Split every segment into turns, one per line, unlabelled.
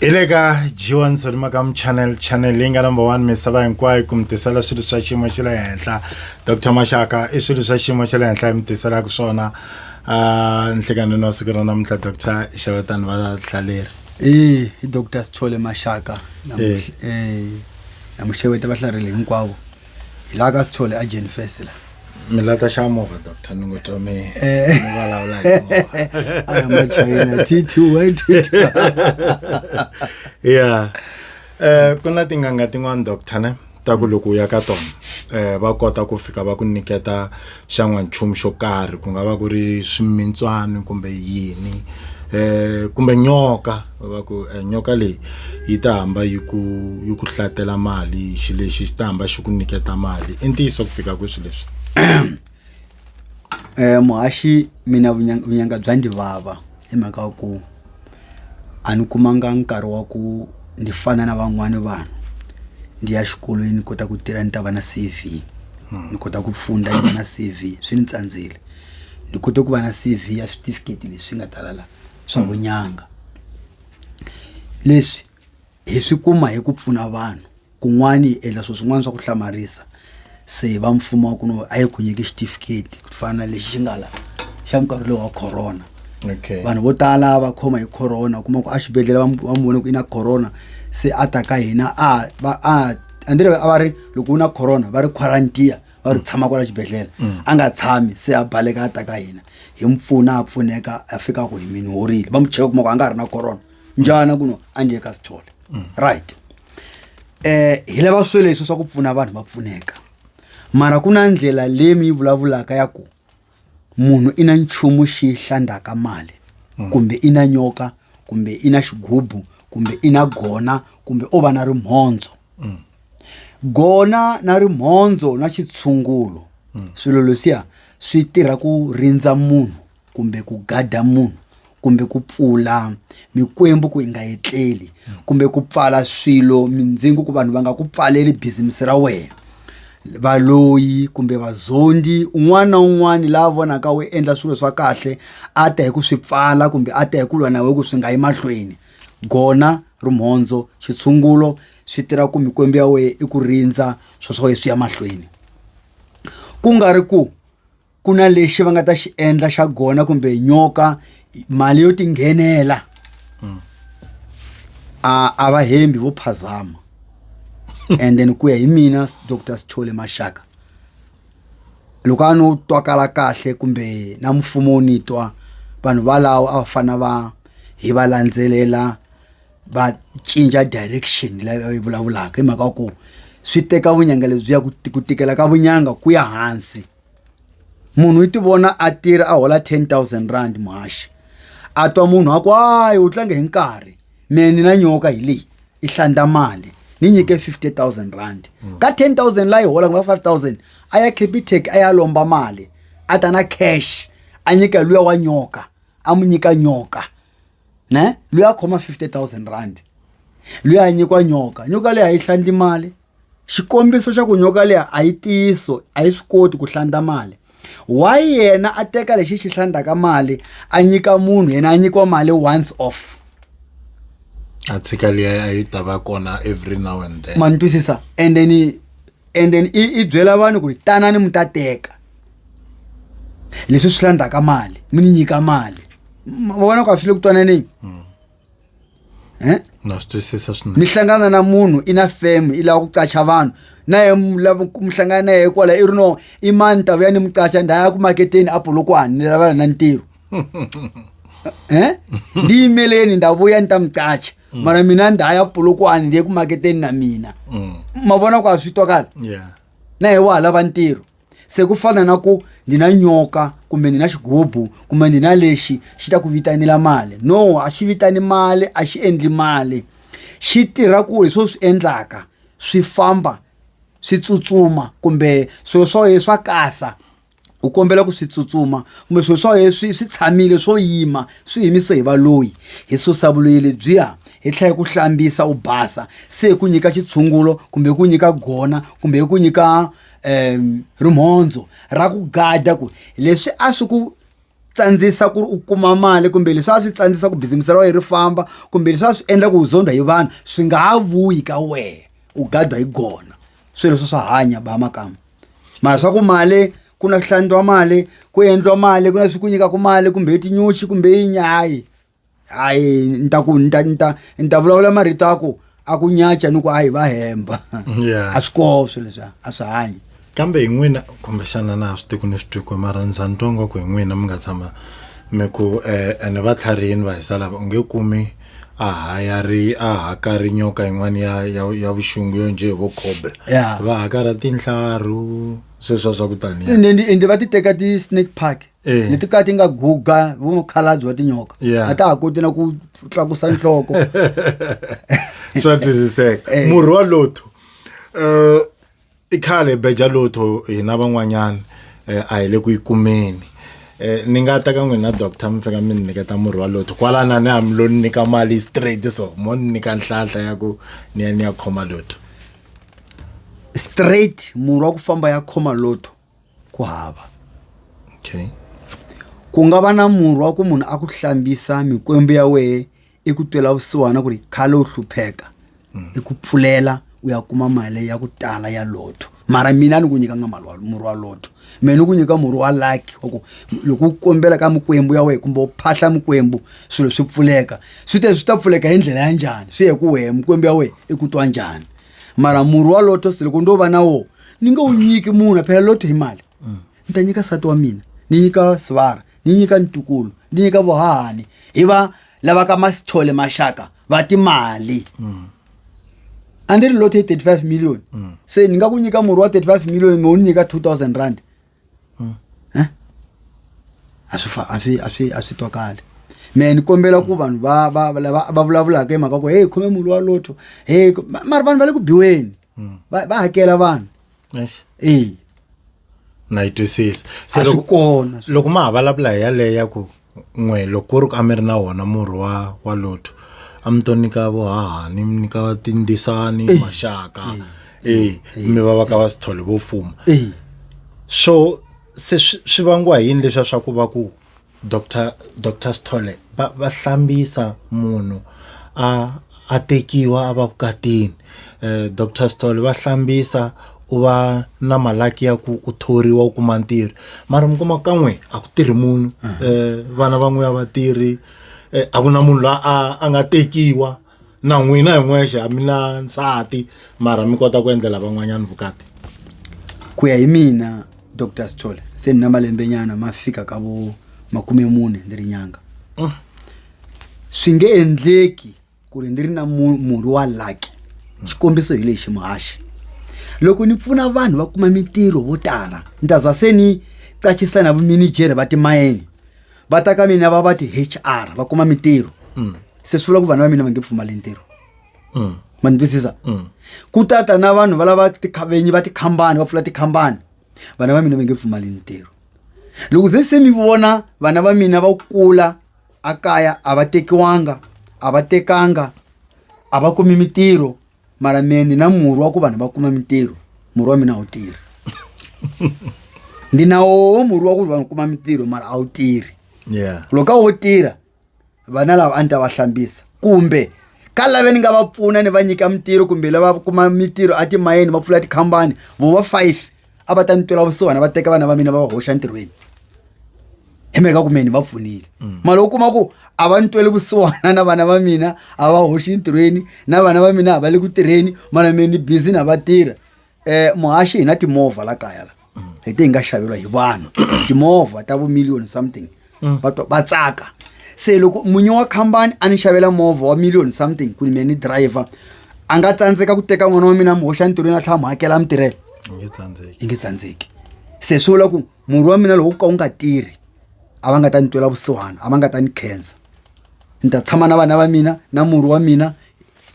Ilega Jiwan Solimakam channel linga number 1 misava hinkwayo kumtisela swilo swa xiyimo xa le henhla. Dr. Mashaka I swilo swa xiyimo xa le henhla imtisela ku swona nhlekano no siku ra namuntlha Dr. Xewetani va hlaleri.
Dr. Sithole Mashaka namuxeweta vahlarile hinkwavo. Ilaga Sithole a Jane Fesela.
Milata xa movha Dr. Nungoto me vulavula
I am a China T2
yeah kuna tinganga tin'wana Dr. ne ta ku loko ya ka tona va kota ku fika va ku niketa xan'wanchumu xo karhi ku nga va ku ri swimintswani kumbe yini kumbe nyoka va ku nyoka leyi yi ta hamba yi ku hlatela mali xilexi xi ta hamba xi ku niketa mali I ntiyiso ku fika ku swileswi
muhashi mina vunyanga bya ndivava emhaka ku ani kumanga nkarhi wa ku ndifana na van'wana vanhu ndi ya xikolweni ni kota ku tirha ni ta va na CV ni kota ku funda ni va na CV swi ni tsandzile ni kota ku va na CV ya certificate leswi nga talala swa vunyanga leswi hi swi kuma hi ku pfuna vanhu kun'wani endla swin'wana swa ku hlamarisa se va mfumo ku no ayi ku nyika certificate ku fana lexi xi nga la xa nkarhi lowa corona.
Okay.
Vanhu vo tala va khoma hi corona kuma ku a xibedhlele va muvona ku ina corona se ataka hina andire a va ri loko una corona va ri quarantine va ri tshama kwala xibedhlele a nga tshami se a baleka ataka hina hi mpfuna a pfuneka a fika ku hi mini horile va mu cheka kuma ku a nga ri na corona njana kuno anje ka Sithole right hi lava swele leswi swa ku pfuna vanhu va pfuneka mara kuna ndlela leyi mi vulavulaka ya ku munhu ina nchumu xi hlandaka mali kumbe ina nyoka kumbe ina xigubu kumbe ina gona kumbe o va na rimhondzo gona na rimhondzo na xitshungulo swilo leswiya swi tirha ku rindza munhu kumbe ku gada munhu kumbe ku pfula mikwembu ku inga etleli kumbe ku pfala swilo mindzingu ku vanhu va nga ku pfaleli business ra wena valoyi kumbe vazondi un'wana na un'wana la vonaka we endla swilo swa kahle a ta hi ku swi pfala kumbe a ta hi ku lwa na we ku swi nga yi mahlweni gona rimhondzo xitshungulo swi tirha ku mikwembu ya we I ku rindza swo swi ya mahlweni ku nga ri ku kuna lexi va nga ta xi endla xa gona kumbe nyoka mali yo tinghenela a va hembi vo phazama and then ku ya hi mina Dr. Sithole Mashaka loko a no twakala kahle kumbe na mfumo ni twa vanhu valawo a fana va hi va landzelela va cinja direction la vulavulaka emhaka ku swi teka vunyanga lebyi ya ku tikela ka vunyanga ku ya hansi munhu I tivona a tirha a hola 10,000 rand muhashi a twa munhu a ku hayi u tlanga hi nkarhi meni na nyoka hi leyi I hlanda mali ni nyike 50,000 rand ka 10,000 la yi hola nga 5,000 aya Capitec aya lomba mali ata na cash a nyika luya wa nyoka a mu nyika nyoka ne luya khoma 50,000 rand luya nyikwa nyoka leyi a yi hlandi mali xikombiso xa ku nyoka leyi a yi tiso a yi swi koti ku hlanda mali why yena a teka lexi xi hlandaka mali a nyika munhu yena a nyikiwa mali once off
article I tava kona every now and then
mantwisisa and then I byela vanhu ku tanani mutateka leswi swi hlandaka mali mini nyika mali vona ku afile ku twanani
na swisisa swinene
mi hlangana na munhu ina firm ila ku qacha vanhu na ye lava ku mhlangana na ye kwala I ri no I manta vuya ni muqacha ndaya ku marketeni apolokwani ni lava na ntirho ndi imeleni ndavuya ni ta muqacha mara mina ndaya apolokwani ndiye ku marketeni na mina mavona ku aswitwakala na ye wa lava ntirho se ku fana na ku ndina nyoka kumbe ndina xigubu kumbe ndina lexi xi ta ku vitanela mali no a xi vitani mali a xi endli mali xi tirha ku leswo swi endlaka swi famba swi tsutsuma kumbe swilo swa kasa u kombela ku swi tsutsuma kumbe swilo swi tshamile swo yima swi yimise hi valoyi hi susavuloyile byiya hi tlhela ku hlambisa u basa se ku nyika xitshungulo kumbe ku nyika gona kumbe ku nyika rimhondzo ra ku gada ku leswi a swi ku tsandzisa ku u kuma mali kumbe leswi swi tsandzisa ku business ra wena ri famba kumbe leswi swi endla ku uzondwa hi vanhu swi nga ha vuyi ka wena u gadwa hi gona swilo swa hanya ba makama mara swa ku mali ku na hlandwa mali ku endliwa mali ku na swi ku nyika ku mali kumbe tinyuchi kumbe inyayi hayi nta vulavula marito ako aku nyacha ni ku ayi va hemba a swi koho swilo leswi a swi hanyi
kambe hi n'wina kumbexana na swi tiku ni switiko mara ndzantongo ku hi n'wina mi nga tshama mi ku ene va tlharini va hisa lava u nge kumi a hakari nyoka yin'wana ya vuxungu yo nje vo cobra va hakara tinhlaru sweswo swa ku taniya
ende va ti teka ti snake park leti ka ti nga guga vumukhalabyi wa tinyoka a ta ha koti na ku tlakusa nhloko
swa twisiseka murhi wa lotho i khale beja lotho hina van'wanyana a hi le ku yi kumeni ni nga ta ka n'wina doctor mi fika mi ni nyiketa murhi wa lotho kwalana ni hami lo ni nyika mali straight so mo ni nyika nhlahla ya ku ni ya khoma lotho
straight murhi wa ku famba ya khoma lotho ku hava
okay
ku nga va na murhi wa ku munhu a ku hlambisa mikwembu ya wehe i ku twela vusiwana ku ri khale u hlupheka i ku pfulela u ya kuma mali ya ku tala ya lotho mara mina ni ku nyika nga murhi wa lotho mina ni ku nyika murhi wa lucky loko u kombela ka mikwembu ya wehe kumbe u phahla mikwembu swilo swi pfuleka swi ta pfuleka hi ndlela ya njhani swi ye ku wehe mikwembu ya wehe i ku twa njhani mara murhi wa lotho se loko ndo va na wo ni nga wu nyiki munhu phela lotho hi mali ni ta nyika sati wa mina ni nyika Sivara ni nyika Ntukulu ni nyika Vohahani hi va lava ka Masithole Mashaka va timali andiri lotho 35 million se ni nga ku nyika murhi wa 35 million me u nyika 2000 rand a swi twakali me ni kombela ku vanhu va vulavulaka hi mhaka ku hey khome murhi wa lotho hey mara vanhu va le ku biweni va hakela vanhu
na yi twisisa
se
loko ma ha vulavula hi yaleya ku n'we loko ku ri ku a mi ri na wona murhi wa lotho a mi to nyika Vohahani mi nyika Tindisani Mashaka mi va ka va Sithole vo fuma so se swi vangiwa hi yini leswi swa ku va ku Dr. Sithole va hlambisa munhu a tekiwa a va vukatini Dr. Sithole va hlambisa u va na malaki ya ku u thoriwa u kuma ntirho mara mi kuma kan'we a ku tirhi munhu vana van'we ya vatirhi a ku na munhu la a nga tekiwa na n'wina hi n'wexe a mi na nsati mara mi kota ku endlela van'wanyana vukati
ku ya hi mina Dr. Sithole se ni na malembe nyana ma fika ka vo 40 ni ri nyanga swi nge endleki ku ri ndiri na murhi wa lucky xikombiso hi lexi muhashi loko ni pfuna vanhu va kuma mitirho vo tala ndaza se ni qachisa na vuminijere va timayeni va ta ka mina va ti HR va kuma mitirho se swi vula ku vanhu va mina va nge pfumali ntirho ma ni twisisa ku tata na vanhu va lava tikhavenyi va tikhambani va pfula tikhambani vana va mina va nge pfumali ntirho loko se mi vona vana va mina va kula akaya a va tekiwanga a va tekanga a va kumi mitirho mara meni na murhi wa ku vanhu va kuma mitirho murhi wa mina a wu tirhi ndina wo murhi wa ku vanhu kuma mitirho mara a wu tirhi loko a wo tirha vana lava a ni ta va hlambisa kumbe ka lave ni nga va pfuna ni va nyika mitirho kumbe lava kuma mitirho a timayeni va pfula tikhambani vo va 5 a va ta ni twela vusiwana va teka vana va mina va va hoxa ntirhweni hi mhaka ku meni va pfunile mara u kuma ku a va ni tweli vusiwana na vana va mina a va hoxi ntirhweni na vana va mina a va le ku tirheni mara meni busy na va tirha muhashi hi na timovha la kaya la leti hi nga xavelwa hi vanhu timovha ta vo million something va tsaka se loko munyi wa khambani a ni xavela movha wa million something ku ni meni driver a nga tsandzeka ku teka n'wana wa mina mu hoxa ntirhweni a tlhela mu hakela mitirhelo i nge tsandzeki se swi vula ku murhi wa mina loko ka u nga tirhi a va nga ta ni twela vusiwana a va nga ta ni khensa ni ta tshama na vana va mina na murhi wa mina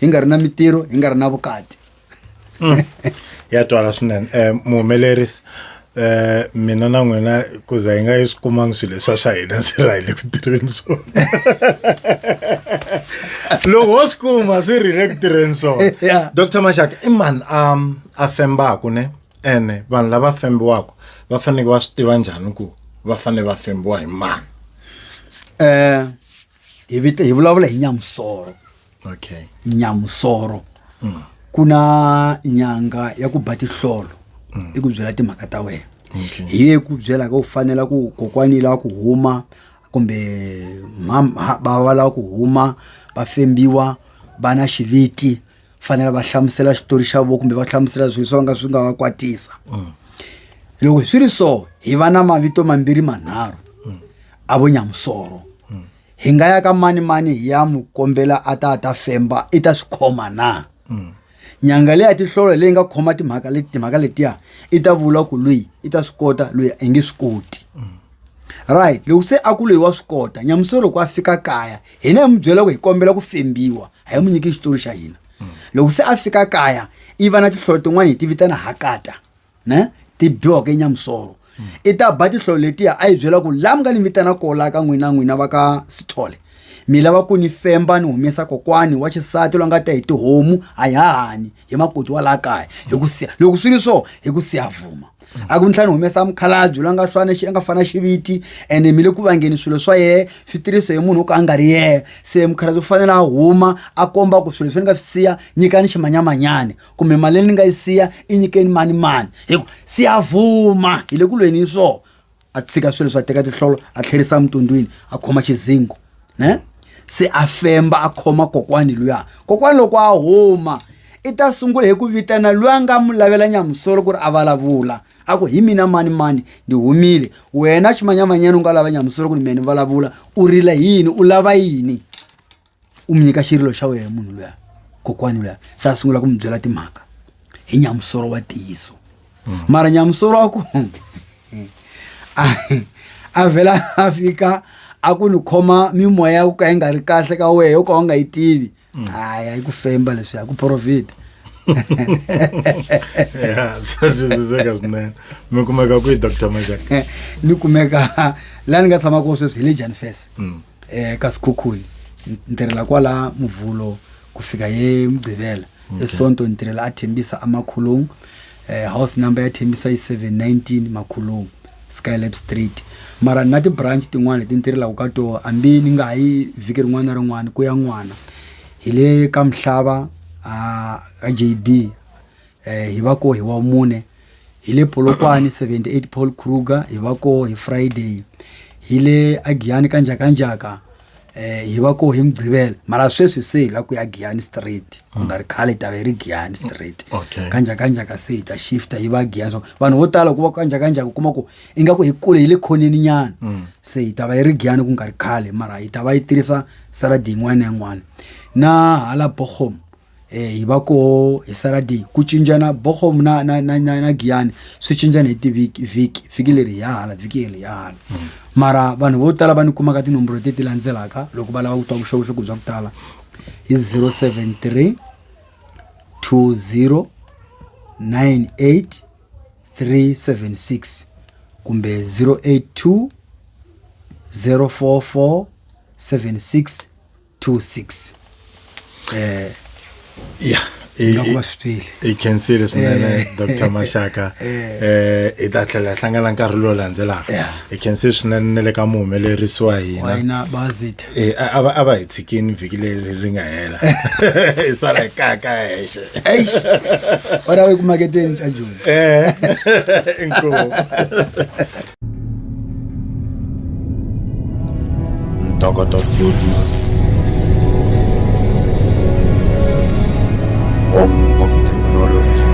hi nga ri na mitirho hi nga ri na vukati
ya twala swinene muhumelerisi mina na n'wina ku za hi nga yi swi kumangi swilo leswa swa hina swi rahile ku tirheni swona loko wo swi kuma swi rile ku tirheni swona Dr. Mashaka i mani a fembaku ne ene vanhu lava fembiwaka va fanele va swi tiva njhani ku va fanele va fembiwa hi mani
hi vulavula hi Nyamusoro.
Okay.
Nyamusoro. Kuna nyanga ya ku ba tihlolo iku byela timhaka ta wena.
Okay.
Hi ku byela ka u fanela ku kokwani la ku huma kumbe bava la ku huma va fembiwa bana xiviti fanele va hlamusela xitori xa vo kumbe va hlamusela swilo swi nga va kwatisa. Loko swi ri so hi va na mavito mambirhi manharhu a vo Nyamusoro. Hi nga ya ka mani hi ya mu kombela a ta femba i ta swi khoma na. Nyanga leyi ya tihlolo leyi nga khoma timhaka letiya i ta vula ku loyi i ta swi kota loyi a nge swi koti. Right, loko se a ku loyi wa swi kota Nyamusoro loko a fika kaya hina hi mu byela ku hi kombela ku fembiwa a hi mu nyiki xitori xa hina. Loko se a fika kaya i va na tihlolo tin'wana hi ti vitana hakata ne ti biwa ka Nyamusoro. I ta ba tihlolo letiya a hi byela ku la mu nga ni vitana kola ka n'wina va ka Sithole mi lava ku ni femba ni humesa kokwani wa xisati lo nga ta hi tihomu a hi hahani hi makoti wa la kaya hi ku siya loko swi ri so hi ku siya vuma. A ku ntlhanu humesa mukhalabye la nga nga fana xiviti ene mi le ku vangeni swilo swa yehe swi tirhise hi munhu ka a nga ri yehe se mukhalabye u fanele a huma a komba ku swilo leswi ni nga swi siya nyikani ximanyamanyani kumbe mali leyi ni nga yi siya i nyikeni mani hi ku siya vuma hi le ku lweni hi so a tshika swilo swa teka tihlolo a tlherisa mutundwini a khoma xizingo ne se a femba a khoma kokwani luya. Kokwani loko a huma i ta sungula hi ku vitana loyi a nga mu lavela Nyamusoro ku ri a vulavula a ku hi mina mani ndi humile wena ximanyamanyana u nga lava Nyamusoro ku ni mina ni vulavula u rila yini u lava yini u mi nyika xirilo xa wena munhu luya kokwani luya. Se a sungula ku mi byela timhaka hi Nyamusoro wa tiyiso. Mara Nyamusoro a ku a vela a fika a ku ni khoma mimoya ya ku ka yi nga ri kahle ka wehe u ka u nga yi tivi a yi ku femba leswi a ku profit.
Yeah, so swiseka swinene. Mi kumeka kwihi Dr. Mashaka?
Ni kumeka la ni nga tshama ko sweswi hi le Jan Fest ka Sikhukhuni ntirhela kwala Muvulo ku fika ye Mgqibela. Esonto ntirhela a Thembisa Amakhulungu house number ya Thembisa yi 719 Makhulungu Skylab Street. Mara na ti branch tin'wana leti ntirhela ka to ambi ni nga yi vhiki rin'wana na rin'wana ku ya n'wana hi le ka Mhlava a JB hi va ko hi wa mune hi le Polokwane 78 Paul Kruger hi va ko hi Friday hi le Agiyani kanjaka hi va ko hi Mgqibela. Mara sweswi se la ku ya Giyani Street ku nga ri khale ta ve ri Giyani Street kanjaka se ta shift hi va Giyani vanhu vo tala ku va kanjaka kuma ku inga ku hi kule hi le khoneni nyana se hi ta va hi ri Giyani ku nga ri khale mara hi ta va yi tirhisa Saturday n'wana na hala Bochum hi va ko hi Saturday ku cincana Bochum na Giyani swi cincana hi ti vhiki leri ya hala vhiki leri ya hala. Mara vanhu vo tala va ni kuma ka tinomboro leti landzelaka loko va lava ku twa vuxokoxoko bya ku tala hi 073 20 98 376 kumbe 082 044 7626.
Yeah. I can see this Dr. Mashaka i ta tlhela hlangana nkarhi lowu landzelaka I can see swinene le ka muhumelerisi wa hina
bazit
a va hi tshikini vhiki leri nga hela i sala kaka hexe
ora we ku maketeni cha June
inkomu
Ntokoto Studios, home of technology.